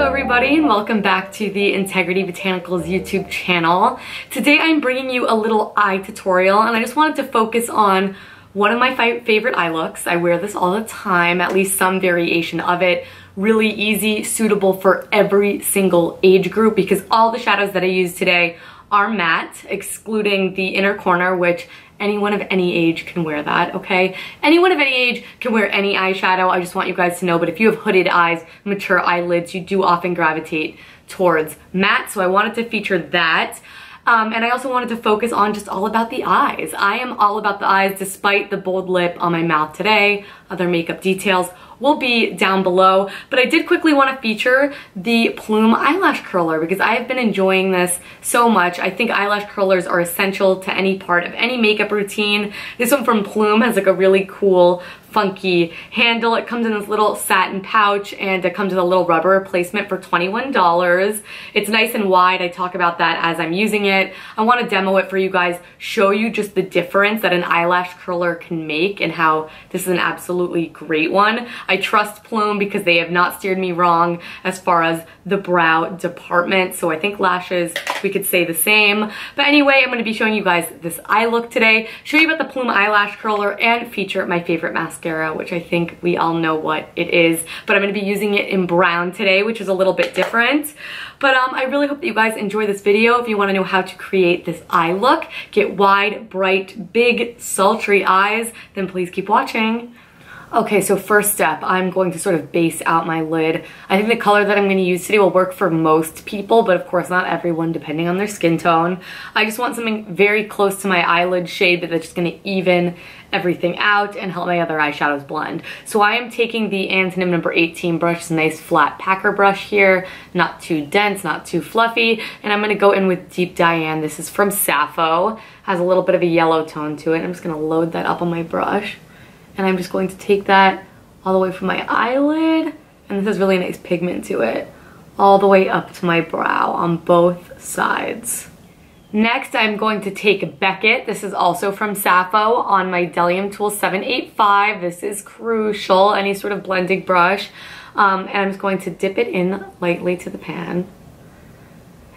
Hello everybody and welcome back to the Integrity Botanicals YouTube channel. Today I'm bringing you a little eye tutorial and I just wanted to focus on one of my favorite eye looks. I wear this all the time, at least some variation of it. Really easy, suitable for every single age group because all the shadows that I use today are matte, excluding the inner corner, which anyone of any age can wear that, okay? Anyone of any age can wear any eyeshadow. I just want you guys to know, but if you have hooded eyes, mature eyelids, you do often gravitate towards matte, so I wanted to feature that. And I also wanted to focus on just all about the eyes. I am all about the eyes despite the bold lip on my mouth today. Other makeup details will be down below, but I did quickly want to feature the Plume eyelash curler because I have been enjoying this so much. I think eyelash curlers are essential to any part of any makeup routine. This one from Plume has like a really cool funky handle. It comes in this little satin pouch and it comes with a little rubber replacement for $21. It's nice and wide. I talk about that as I'm using it. I want to demo it for you guys, show you just the difference that an eyelash curler can make and how this is an absolutely great one. I trust Plume because they have not steered me wrong as far as the brow department, so I think lashes we could say the same. But anyway, I'm going to be showing you guys this eye look today, show you about the Plume eyelash curler, and feature my favorite mascara, which I think we all know what it is, but I'm going to be using it in brown today, which is a little bit different. But I really hope that you guys enjoy this video. If you want to know how to create this eye look, get wide, bright, big, sultry eyes, then please keep watching. Okay, so first step, I'm going to sort of base out my lid. I think the color that I'm going to use today will work for most people, but of course not everyone depending on their skin tone. I just want something very close to my eyelid shade that's just going to even everything out and help my other eyeshadows blend. So I am taking the Antonym number 18 brush, it's a nice flat packer brush here, not too dense, not too fluffy, and I'm going to go in with Deep Diane. This is from Sappho, has a little bit of a yellow tone to it. I'm just going to load that up on my brush. And I'm just going to take that all the way from my eyelid, and this has really nice pigment to it, all the way up to my brow on both sides. Next, I'm going to take Beckett. This is also from Sappho on my Delium Tool 785. This is crucial, any sort of blending brush. And I'm just going to dip it in lightly to the pan.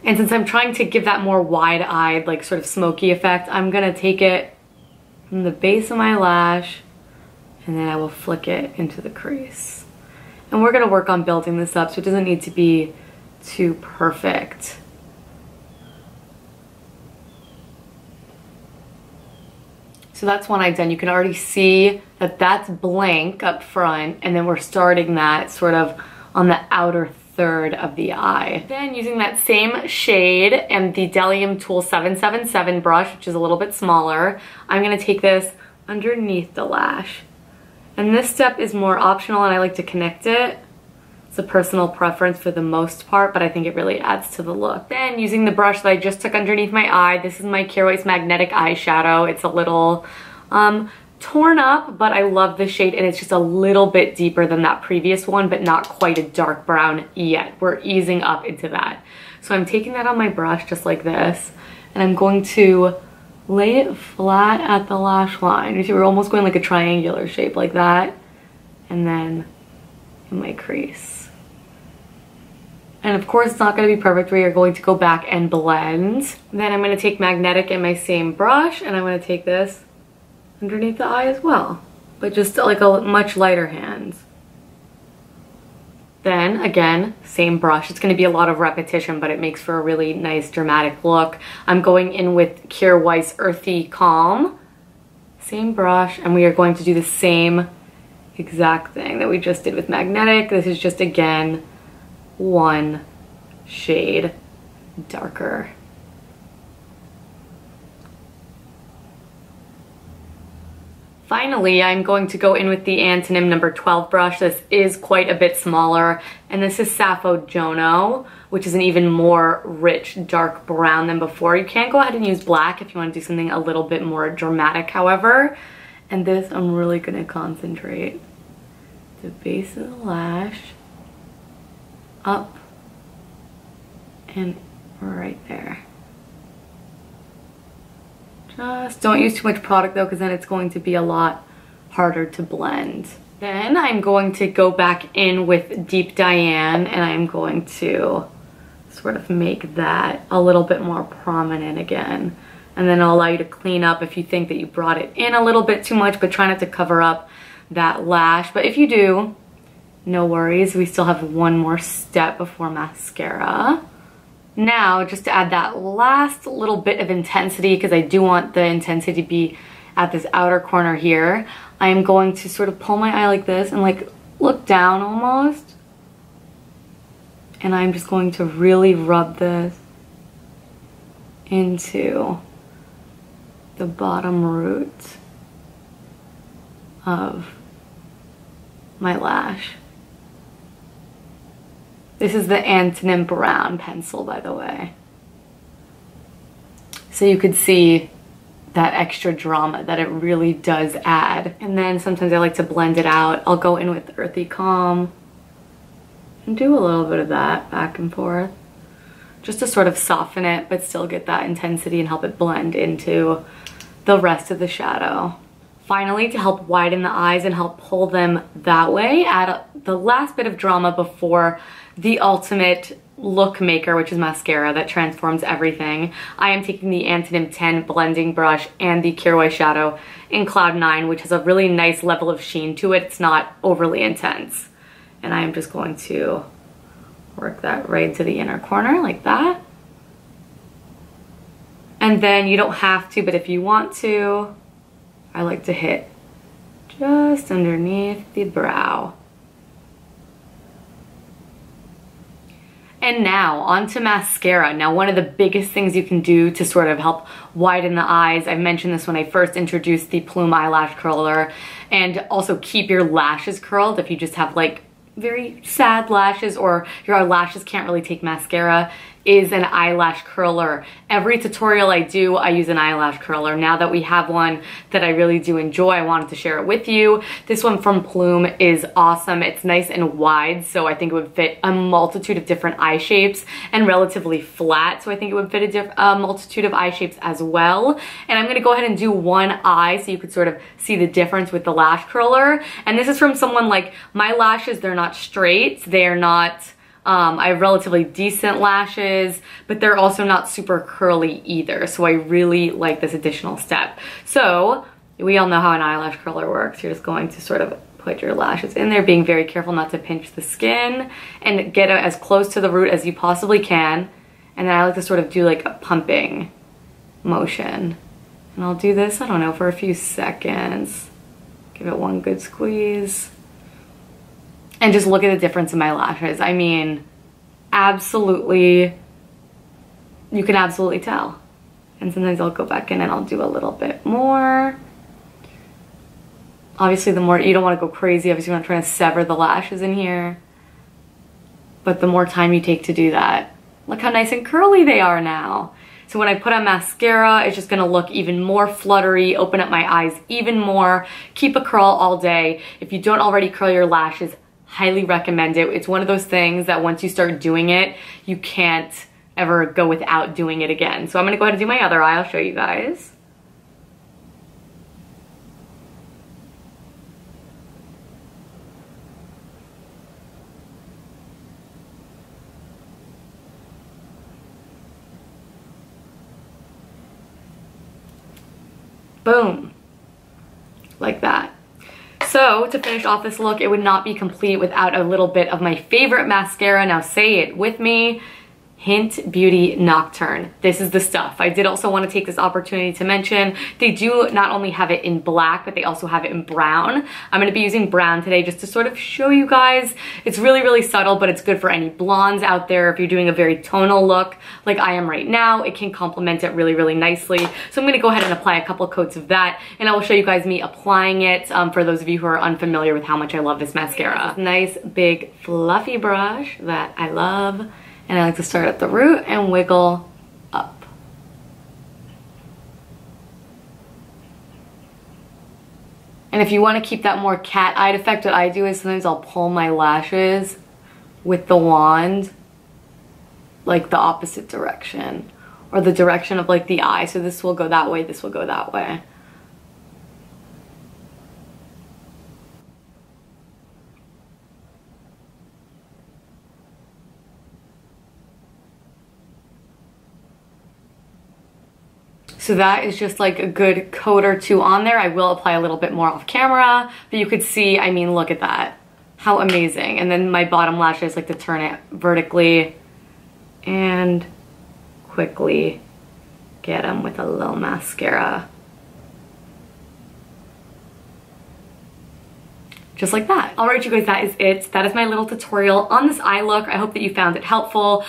And since I'm trying to give that more wide-eyed, like sort of smoky effect, I'm gonna take it from the base of my lash and then I will flick it into the crease. And we're gonna work on building this up so it doesn't need to be too perfect. So that's one I've done. You can already see that that's blank up front, and then we're starting that sort of on the outer third of the eye. Then using that same shade and the Delium Tool 777 brush, which is a little bit smaller, I'm gonna take this underneath the lash. And this step is more optional and I like to connect it. It's a personal preference for the most part, but I think it really adds to the look. Then using the brush that I just took underneath my eye, this is my Cure Magnetic Eyeshadow. It's a little torn up, but I love the shade and it's just a little bit deeper than that previous one, but not quite a dark brown yet. We're easing up into that. So I'm taking that on my brush just like this, and I'm going to lay it flat at the lash line. You see, we're almost going like a triangular shape like that. And then in my crease. And of course, it's not going to be perfect. We are going to go back and blend. Then I'm going to take Magnetic in my same brush and I'm going to take this underneath the eye as well. But just like a much lighter hand. Then again, same brush. It's gonna be a lot of repetition, but it makes for a really nice dramatic look. I'm going in with Kjaer Weis Earthy Calm. Same brush, and we are going to do the same exact thing that we just did with Magnetic. This is just, again, one shade darker. Finally, I'm going to go in with the Antonym number 12 brush. This is quite a bit smaller, and this is Sappho Jono, which is an even more rich, dark brown than before. You can go ahead and use black if you want to do something a little bit more dramatic, however. And this, I'm really going to concentrate the base of the lash, up, and right there. Just don't use too much product though, because then it's going to be a lot harder to blend. Then I'm going to go back in with Deep Diane, and I'm going to sort of make that a little bit more prominent again. And then I'll allow you to clean up if you think that you brought it in a little bit too much, but try not to cover up that lash. But if you do, no worries. We still have one more step before mascara. Now, just to add that last little bit of intensity, because I do want the intensity to be at this outer corner here, I am going to sort of pull my eye like this and like look down almost. And I'm just going to really rub this into the bottom root of my lash. This is the Antonym Brown pencil, by the way. So you could see that extra drama that it really does add. And then sometimes I like to blend it out. I'll go in with Earthy Calm and do a little bit of that back and forth, just to sort of soften it, but still get that intensity and help it blend into the rest of the shadow. Finally, to help widen the eyes and help pull them that way, add the last bit of drama before the ultimate look maker, which is mascara that transforms everything. I am taking the Antonym 10 blending brush and the Cure Eyeshadow in Cloud 9, which has a really nice level of sheen to it. It's not overly intense. And I am just going to work that right into the inner corner like that. And then you don't have to, but if you want to, I like to hit just underneath the brow. And now onto mascara. Now, one of the biggest things you can do to sort of help widen the eyes, I mentioned this when I first introduced the Plume eyelash curler, and also keep your lashes curled if you just have like very sad lashes or your lashes can't really take mascara, is an eyelash curler. Every tutorial I do, I use an eyelash curler. Now that we have one that I really do enjoy, I wanted to share it with you. This one from Plume is awesome. It's nice and wide, so I think it would fit a multitude of different eye shapes, and relatively flat, so I think it would fit a multitude of eye shapes as well. And I'm gonna go ahead and do one eye so you could sort of see the difference with the lash curler. And this is from someone like, my lashes, they're not straight, they're not, I have relatively decent lashes, but they're also not super curly either. So I really like this additional step. So we all know how an eyelash curler works. You're just going to sort of put your lashes in there, being very careful not to pinch the skin, and get it as close to the root as you possibly can. And then I like to sort of do like a pumping motion. And I'll do this, I don't know, for a few seconds. Give it one good squeeze. And just look at the difference in my lashes. I mean, absolutely, you can absolutely tell. And sometimes I'll go back in and I'll do a little bit more. Obviously, the more, you don't want to go crazy. Obviously, you're not trying to sever the lashes in here. But the more time you take to do that, look how nice and curly they are now. So when I put on mascara, it's just gonna look even more fluttery, open up my eyes even more, keep a curl all day. If you don't already curl your lashes, highly recommend it. It's one of those things that once you start doing it, you can't ever go without doing it again. So I'm gonna go ahead and do my other eye. I'll show you guys. Boom, like that. So to finish off this look, it would not be complete without a little bit of my favorite mascara. Now say it with me. Hint Beauty Nocturne. This is the stuff. I did also want to take this opportunity to mention they do not only have it in black, but they also have it in brown. I'm going to be using brown today just to sort of show you guys. It's really, really subtle, but it's good for any blondes out there. If you're doing a very tonal look like I am right now, it can complement it really, really nicely. So I'm going to go ahead and apply a couple coats of that, and I will show you guys me applying it for those of you who are unfamiliar with how much I love this mascara. Nice, big, fluffy brush that I love. And I like to start at the root and wiggle up. And if you want to keep that more cat-eyed effect, what I do is sometimes I'll pull my lashes with the wand like the opposite direction, or the direction of like the eye. So this will go that way, this will go that way. So that is just like a good coat or two on there. I will apply a little bit more off camera, but you could see, I mean, look at that. How amazing. And then my bottom lashes, like to turn it vertically and quickly get them with a little mascara. Just like that. All right, you guys, that is it. That is my little tutorial on this eye look. I hope that you found it helpful.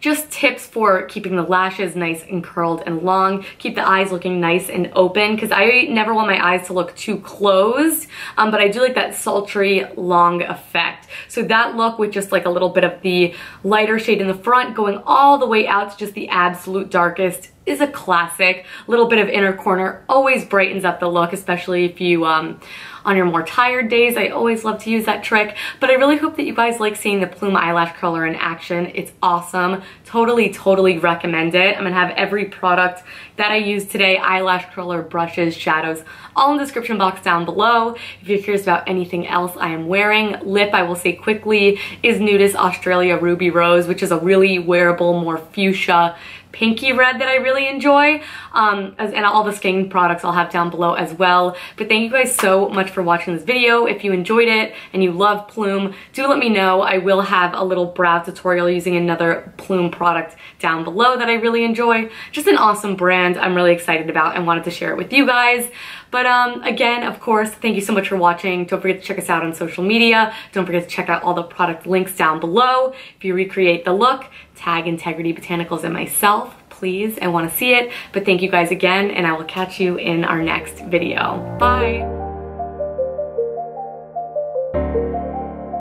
Just tips for keeping the lashes nice and curled and long. Keep the eyes looking nice and open, because I never want my eyes to look too closed, but I do like that sultry long effect. So that look with just like a little bit of the lighter shade in the front going all the way out to just the absolute darkest is a classic. A little bit of inner corner always brightens up the look, especially if you, on your more tired days. I always love to use that trick, but I really hope that you guys like seeing the Plume eyelash curler in action. It's awesome. Totally recommend it. I'm gonna have every product that I used today, eyelash curler, brushes, shadows, all in the description box down below. If you're curious about anything else I am wearing, lip, I will say quickly, is Nudist Australia Ruby Rose, which is a really wearable, more fuchsia, pinky red that I really enjoy, and all the skin products I'll have down below as well. But thank you guys so much for watching this video. If you enjoyed it and you love Plume, do let me know. I will have a little brow tutorial using another Plume product down below that I really enjoy. Just an awesome brand I'm really excited about and wanted to share it with you guys. But again, of course, thank you so much for watching. Don't forget to check us out on social media. Don't forget to check out all the product links down below. If you recreate the look, tag Integrity Botanicals and myself, please. I want to see it. But thank you guys again, and I will catch you in our next video. Bye.